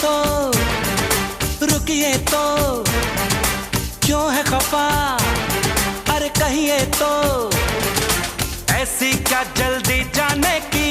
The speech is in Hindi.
तो रुकिए तो, क्यों है खफा, अरे कहिए तो, ऐसी क्या जल्दी जाने की